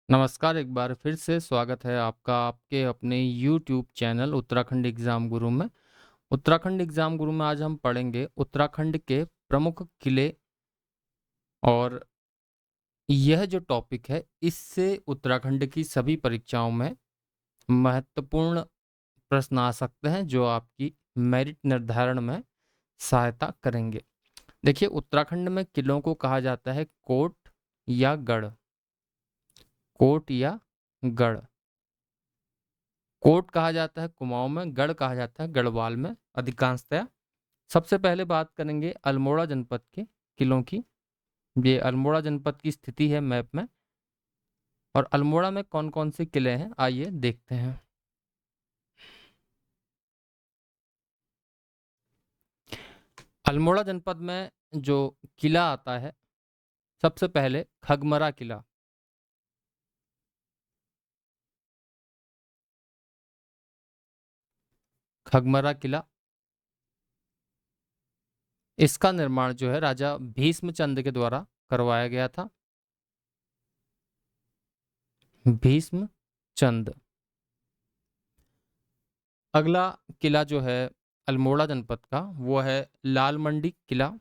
नमस्कार, एक बार फिर से स्वागत है आपका आपके अपने यूट्यूब चैनल उत्तराखंड एग्ज़ाम गुरु में। उत्तराखंड एग्ज़ाम गुरु में आज हम पढ़ेंगे उत्तराखंड के प्रमुख किले और यह जो टॉपिक है, इससे उत्तराखंड की सभी परीक्षाओं में महत्वपूर्ण प्रश्न आ सकते हैं, जो आपकी मेरिट निर्धारण में सहायता करेंगे। देखिए, उत्तराखंड में किलों को कहा जाता है कोट या गढ़। कोट या गढ़। कोट कहा जाता है कुमाऊं में, गढ़ कहा जाता है गढ़वाल में अधिकांशतया। सबसे पहले बात करेंगे अल्मोड़ा जनपद के किलों की। ये अल्मोड़ा जनपद की स्थिति है मैप में। और अल्मोड़ा में कौन-कौन से किले हैं, आइए देखते हैं। अल्मोड़ा जनपद में जो किला आता है, सबसे पहले खगमरा किला। खगमरा किला, इसका निर्माण जो है राजा भीष्मचंद के द्वारा करवाया गया था। भीष्मचंद। अगला किला जो है अल्मोड़ा जनपद का, वो है लाल मंडी किला।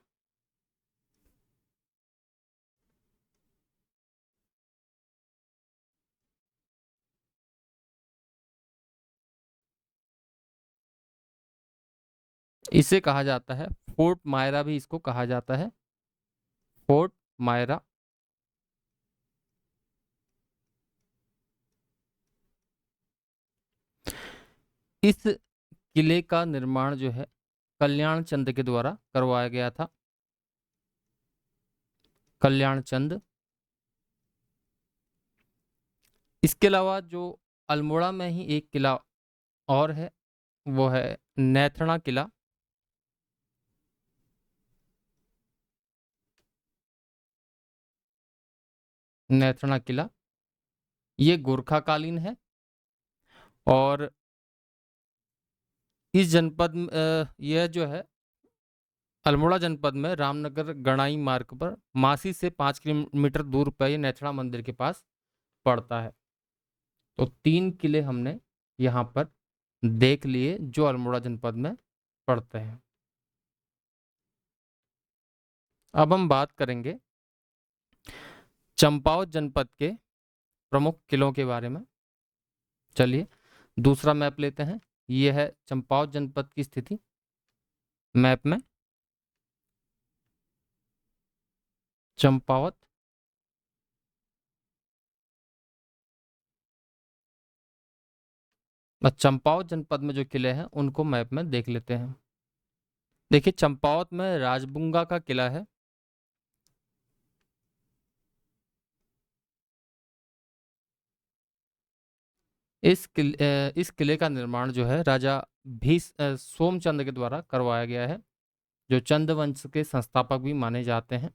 इसे कहा जाता है फोर्ट मायरा, भी इसको कहा जाता है फोर्ट मायरा। इस किले का निर्माण जो है कल्याण चंद के द्वारा करवाया गया था। कल्याण चंद। इसके अलावा जो अल्मोड़ा में ही एक किला और है, वो है नैथणा किला। नैथणा किला, ये गोरखाकालीन है। और इस जनपद में यह जो है अल्मोड़ा जनपद में रामनगर गणाई मार्ग पर मासी से 5 किलोमीटर दूर पर ये नैथणा मंदिर के पास पड़ता है। तो 3 किले हमने यहाँ पर देख लिए जो अल्मोड़ा जनपद में पड़ते हैं। अब हम बात करेंगे चंपावत जनपद के प्रमुख किलों के बारे में। चलिए दूसरा मैप लेते हैं। यह है चंपावत जनपद की स्थिति मैप में। चंपावत। चंपावत जनपद में जो किले हैं उनको मैप में देख लेते हैं। देखिए, चंपावत में राजबुंगा का किला है। इस किले का निर्माण जो है राजा सोमचंद के द्वारा करवाया गया है, जो चंद वंश के संस्थापक भी माने जाते हैं।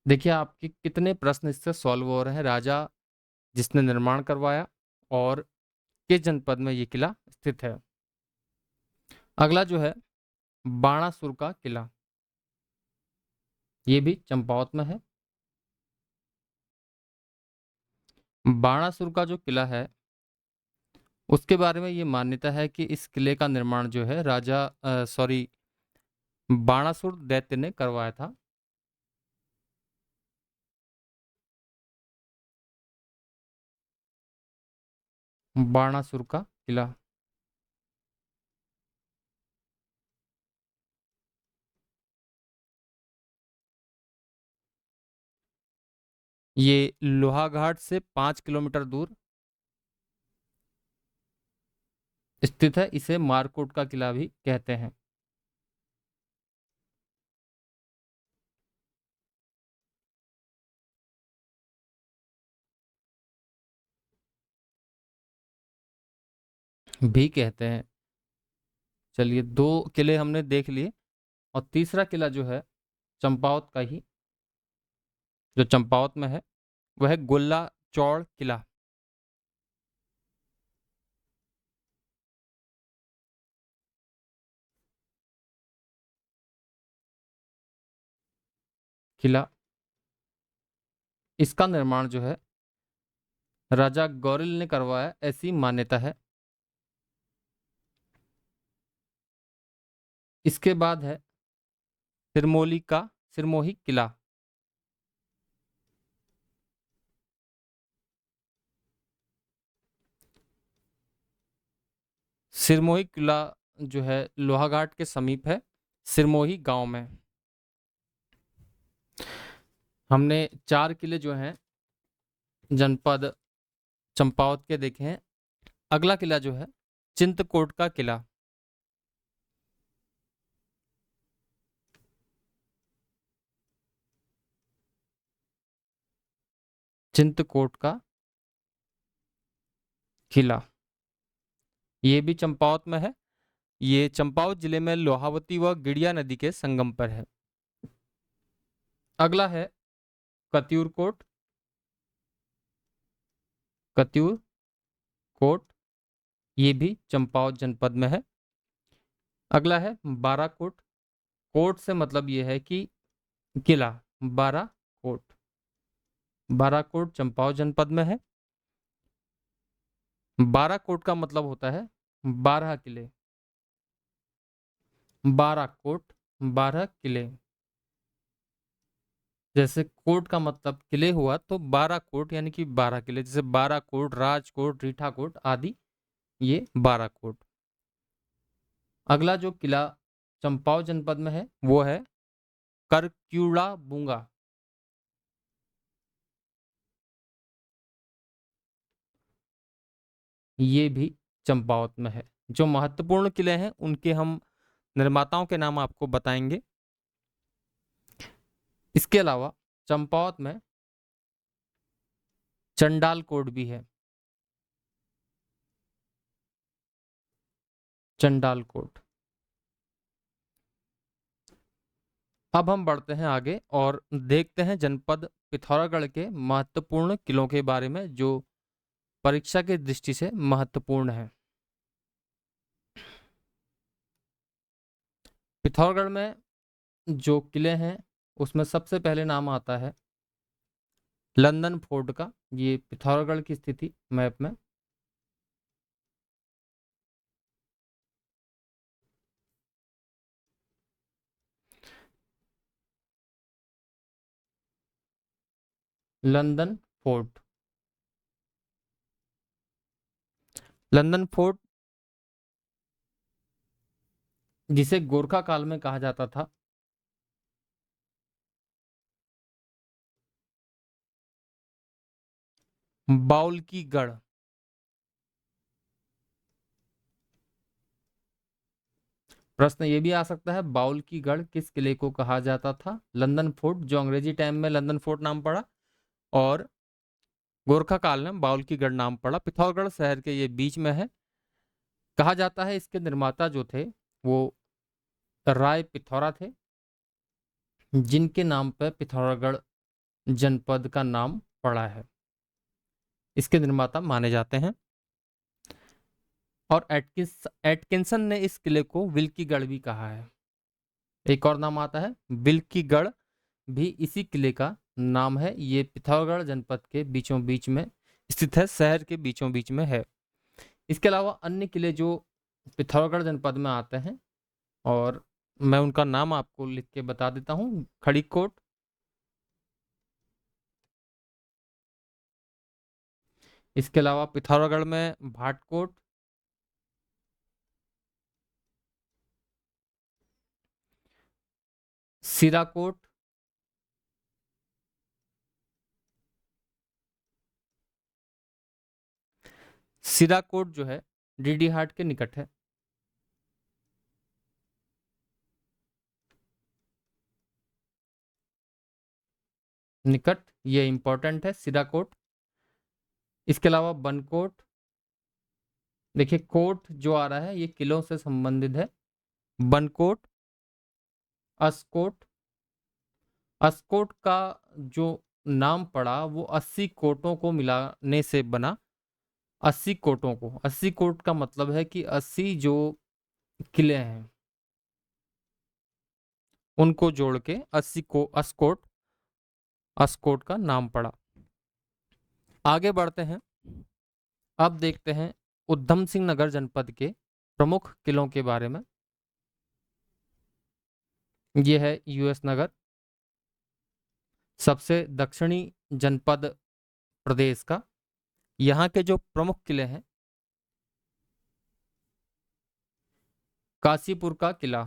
देखिए, आपके कितने प्रश्न इससे सॉल्व हो रहे हैं। राजा जिसने निर्माण करवाया और किस जनपद में ये किला स्थित है। अगला जो है बाणासुर का किला, ये भी चंपावत में है। बाणासुर का जो किला है, उसके बारे में ये मान्यता है कि इस किले का निर्माण जो है बाणासुर दैत्य ने करवाया था। बाणासुर का किला, ये लोहाघाट से 5 किलोमीटर दूर स्थित है। इसे मारकोट का किला भी कहते हैं। भी कहते हैं। चलिए, 2 किले हमने देख लिए। और तीसरा किला जो है चंपावत का ही, जो चंपावत में है, वह है गोला चौड़ किला। किला इसका निर्माण जो है राजा गौरिल ने करवाया, ऐसी मान्यता है। इसके बाद है सिरमोही किला। सिरमोही किला जो है लोहाघाट के समीप है, सिरमोही गांव में। हमने 4 किले जो हैं जनपद चंपावत के देखे हैं। अगला किला जो है चिंतकोट का किला। चिंतकोट का किला, ये भी चंपावत में है। ये चंपावत जिले में लोहावती व गिड़िया नदी के संगम पर है। अगला है कत्यूर कोट। कत्यूर कोट ये भी चंपावत जनपद में है। अगला है बाराकोट। कोट से मतलब ये है कि किला। बाराकोट, बाराकोट चंपावत जनपद में है। बाराकोट का मतलब होता है 12 किले। बाराकोट 12 किले। जैसे कोट का मतलब किले हुआ, तो 12 कोट यानी कि 12 किले, जैसे बाराकोट, राजकोट, रीठाकोट आदि, ये बाराकोट। अगला जो किला चंपावत जनपद में है वो है करक्यूड़ा बूंगा। ये भी चंपावत में है। जो महत्वपूर्ण किले हैं उनके हम निर्माताओं के नाम आपको बताएंगे। इसके अलावा चंपावत में चंडाल कोट भी है। चंडाल कोट। अब हम बढ़ते हैं आगे और देखते हैं जनपद पिथौरागढ़ के महत्वपूर्ण किलों के बारे में, जो परीक्षा की दृष्टि से महत्वपूर्ण है। पिथौरागढ़ में जो किले हैं उसमें सबसे पहले नाम आता है लंदन फोर्ट का। ये पिथौरागढ़ की स्थिति मैप में। London fort. लंदन फोर्ट जिसे गोरखा काल में कहा जाता था। बाउल की गढ़। प्रश्न ये भी आ सकता है, बाउल की गढ़ किस किले को कहा जाता था? लंदन फोर्ट, जो अंग्रेजी टाइम में लंदन फोर्ट नाम पड़ा, और गोरखा काल में बाउल की गढ़ नाम पड़ा। पिथौरागढ़ शहर के ये बीच में है। कहा जाता है इसके निर्माता जो थे वो राय पिथौरा थे, जिनके नाम पर पिथौरागढ़ जनपद का नाम पड़ा है। इसके निर्माता माने जाते हैं। और एटकिंसन ने इस किले को विल्कीगढ़ भी कहा है। एक और नाम आता है विल्कीगढ़, भी इसी किले का नाम है। ये पिथौरागढ़ जनपद के बीचों बीच में स्थित है, शहर के बीचों बीच में है। इसके अलावा अन्य किले जो पिथौरागढ़ जनपद में आते हैं, और मैं उनका नाम आपको लिख के बता देता हूँ। खड़ीकोट, इसके अलावा पिथौरागढ़ में भाटकोट, सिराकोट, सिराकोट जो है डीडी हाट के निकट है। निकट, ये इंपॉर्टेंट है सिराकोट। इसके अलावा बनकोट। देखिए कोट जो आ रहा है ये किलों से संबंधित है। बनकोट, अस्कोट। अस्कोट का जो नाम पड़ा वो 80 कोटों को मिलाने से बना। 80 कोटों को, 80 कोट का मतलब है कि 80 जो किले हैं उनको जोड़ के 80 को अस्कोट, अस्कोट का नाम पड़ा। आगे बढ़ते हैं। अब देखते हैं उधम सिंह नगर जनपद के प्रमुख किलों के बारे में। यह है यूएस नगर, सबसे दक्षिणी जनपद प्रदेश का। यहाँ के जो प्रमुख किले हैं, काशीपुर का किला,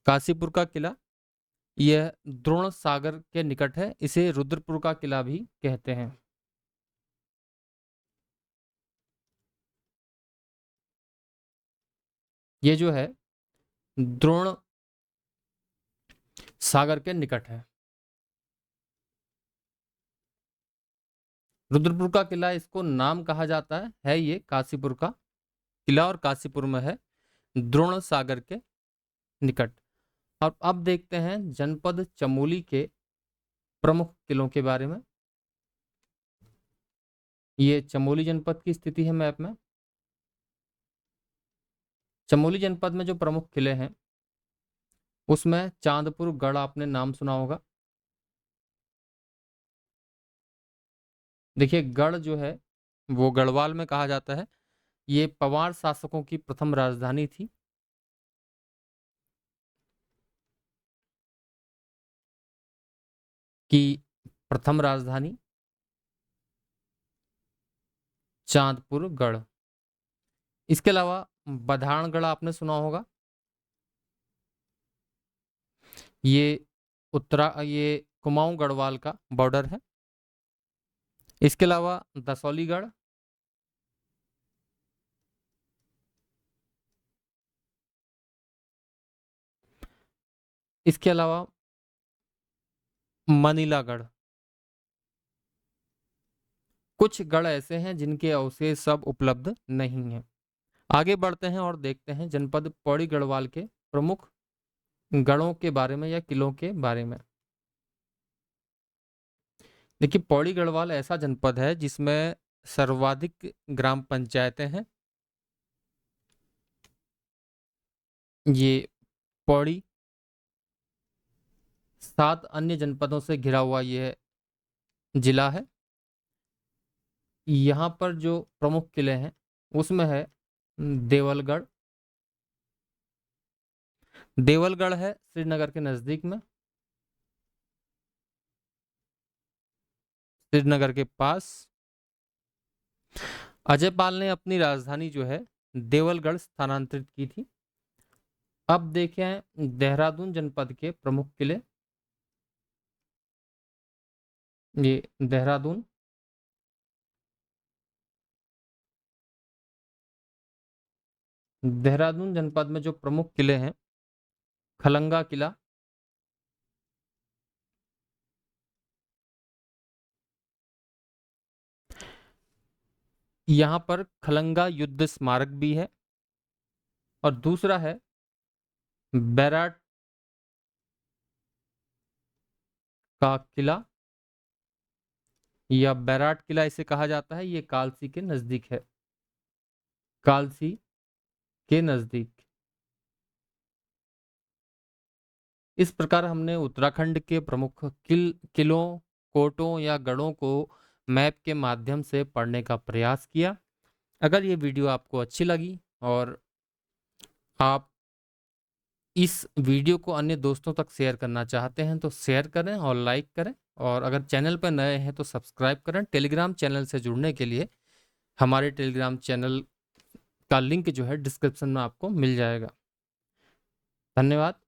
काशीपुर का किला यह द्रोण सागर के निकट है। इसे रुद्रपुर का किला भी कहते हैं। ये जो है द्रोण सागर के निकट है। रुद्रपुर का किला, इसको नाम कहा जाता है ये काशीपुर का किला, और काशीपुर में है, द्रोण सागर के निकट। और अब देखते हैं जनपद चमोली के प्रमुख किलों के बारे में। ये चमोली जनपद की स्थिति है मैप में। चमोली जनपद में जो प्रमुख किले हैं उसमें चांदपुर गढ़, आपने नाम सुना होगा। देखिए गढ़ जो है वो गढ़वाल में कहा जाता है। ये पवार शासकों की प्रथम राजधानी थी। की प्रथम राजधानी चांदपुर गढ़। इसके अलावा बधानगढ़ आपने सुना होगा। ये कुमाऊं गढ़वाल का बॉर्डर है। इसके अलावा दसौलीगढ़, इसके अलावा मनीलागढ़। कुछ गढ़ ऐसे हैं जिनके अवशेष सब उपलब्ध नहीं हैं। आगे बढ़ते हैं और देखते हैं जनपद पौड़ी गढ़वाल के प्रमुख गढ़ों के बारे में या किलों के बारे में। देखिए पौड़ी गढ़वाल ऐसा जनपद है जिसमें सर्वाधिक ग्राम पंचायतें हैं। ये पौड़ी 7 अन्य जनपदों से घिरा हुआ यह जिला है। यहाँ पर जो प्रमुख किले हैं उसमें है देवलगढ़। देवलगढ़ है श्रीनगर के नजदीक में, श्रीनगर के पास। अजयपाल ने अपनी राजधानी जो है देवलगढ़ स्थानांतरित की थी। अब देखें देहरादून जनपद के प्रमुख किले। ये देहरादून, देहरादून जनपद में जो प्रमुख किले हैं, खलंगा किला, यहां पर खलंगा युद्ध स्मारक भी है। और दूसरा है बैराट का किला, या बैराट किला इसे कहा जाता है। ये कालसी के नजदीक है, कालसी के नजदीक। इस प्रकार हमने उत्तराखंड के प्रमुख किलों, कोटों या गढ़ों को मैप के माध्यम से पढ़ने का प्रयास किया। अगर ये वीडियो आपको अच्छी लगी और आप इस वीडियो को अन्य दोस्तों तक शेयर करना चाहते हैं तो शेयर करें और लाइक करें। और अगर चैनल पर नए हैं तो सब्सक्राइब करें। टेलीग्राम चैनल से जुड़ने के लिए हमारे टेलीग्राम चैनल का लिंक जो है डिस्क्रिप्शन में आपको मिल जाएगा। धन्यवाद।